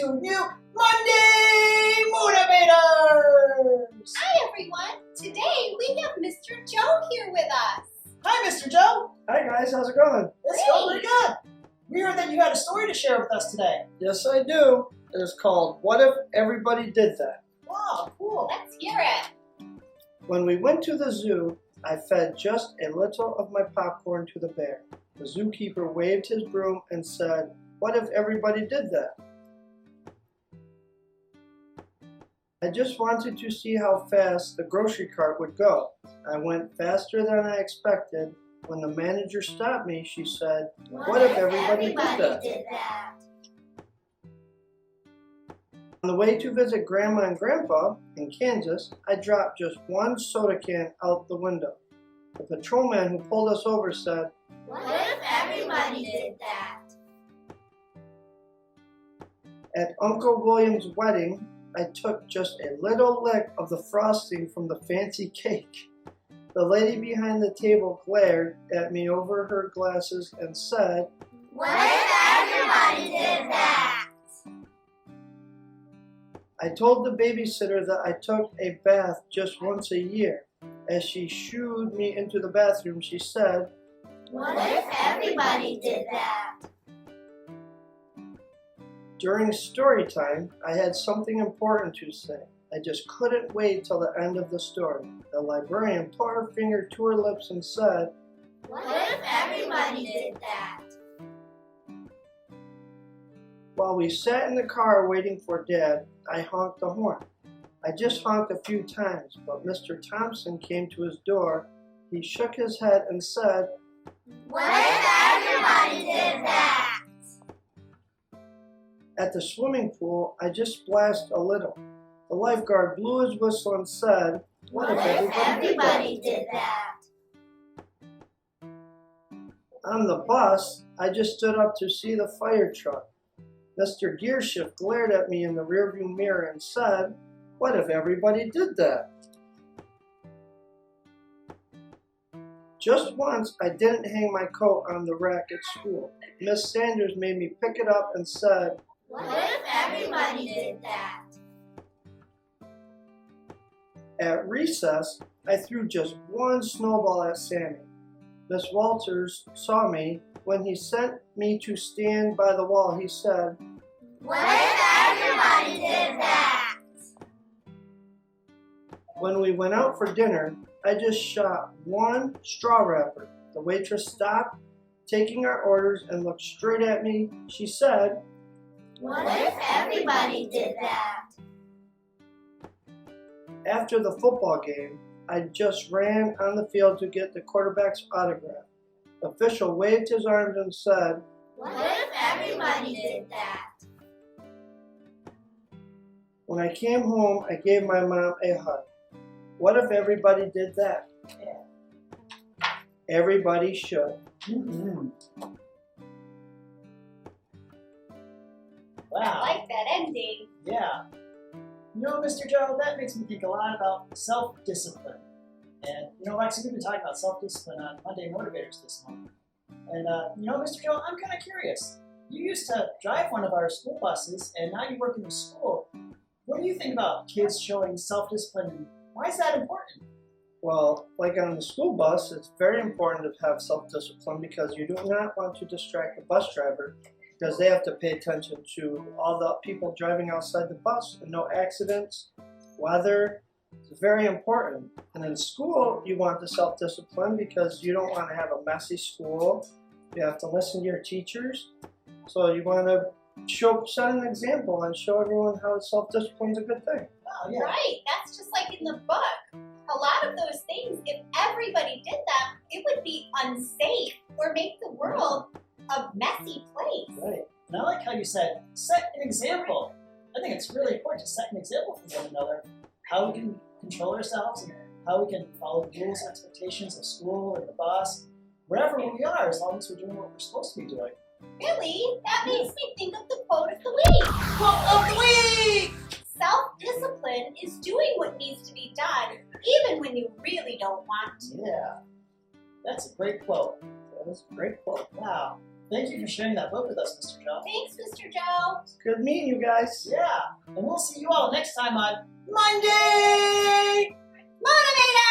to new Munnday Motivators! Hi everyone! Today we have Mr. Joe here with us. Hi Mr. Joe! Hi guys, how's it going? It's going pretty good. We heard that you had a story to share with us today. Yes, I do. It is called What If Everybody Did That? Wow, cool. Let's hear it. When we went to the zoo, I fed just a little of my popcorn to the bear. The zookeeper waved his broom and said, "What if everybody did that?" I just wanted to see how fast the grocery cart would go. I went faster than I expected. When the manager stopped me, she said, "What if everybody did that?" On the way to visit Grandma and Grandpa in Kansas, I dropped just one soda can out the window. The patrolman who pulled us over said, What if everybody did that? "At Uncle William's wedding, I took just a little lick of the frosting from the fancy cake." The lady behind the table glared at me over her glasses and said, What if everybody did that? I told the babysitter that I took a bath just once a year. As she shooed me into the bathroom, she said, What if everybody did that? During story time, I had something important to say. I just couldn't wait till the end of the story. The librarian put her finger to her lips and said, What if everybody did that? While we sat in the car waiting for Dad, I honked the horn. I just honked a few times, but Mr. Thompson came to his door. He shook his head and said, What if everybody did that? At the swimming pool, I just splashed a little. The lifeguard blew his whistle and said, What if everybody did that? On the bus, I just stood up to see the fire truck. Mr. Gearshift glared at me in the rearview mirror and said, What if everybody did that? Just once, I didn't hang my coat on the rack at school. Miss Sanders made me pick it up and said, What if everybody did that? At recess, I threw just one snowball at Sammy. Miss Walters saw me. When he sent me to stand by the wall, he said, What if everybody did that? When we went out for dinner, I just shot one straw wrapper. The waitress stopped, taking our orders, and looked straight at me. She said, What if everybody did that? After the football game, I just ran on the field to get the quarterback's autograph. The official waved his arms and said, What if everybody did that? When I came home, I gave my mom a hug. What if everybody did that? Yeah. Everybody should. Mm-hmm. I Wow. like that ending. Yeah. You know, Mr. Joe, that makes me think a lot about self-discipline. And, you know, Lexi, we've been talking about self-discipline on Munnday Motivators this month. And, you know, Mr. Joe, I'm kind of curious. You used to drive one of our school buses, and now you work in the school. What do you think about kids showing self-discipline, and why is that important? Well, like on the school bus, it's very important to have self-discipline because you do not want to distract the bus driver because they have to pay attention to all the people driving outside the bus and no accidents, weather. It's very important. And in school, you want the self-discipline because you don't want to have a messy school. You have to listen to your teachers. So you want to set an example and show everyone how self-discipline is a good thing. Oh, yeah. Right, that's just like in the book. A lot of those things, if everybody did that, it would be unsafe or make the world a messy place. Right. And I like how you said, set an example. I think it's really important to set an example for one another, how we can control ourselves and how we can follow the rules and expectations of school or the bus, wherever we are, as long as we're doing what we're supposed to be doing. Really? That makes me think of the quote of the week. Quote of the week! Self-discipline is doing what needs to be done, even when you really don't want to. Yeah. That's a great quote. That was a great quote. Wow. Thank you for sharing that book with us, Mr. Joe. Thanks, Mr. Joe. Good meeting you guys. Yeah, and we'll see you all next time on Monday Motivators!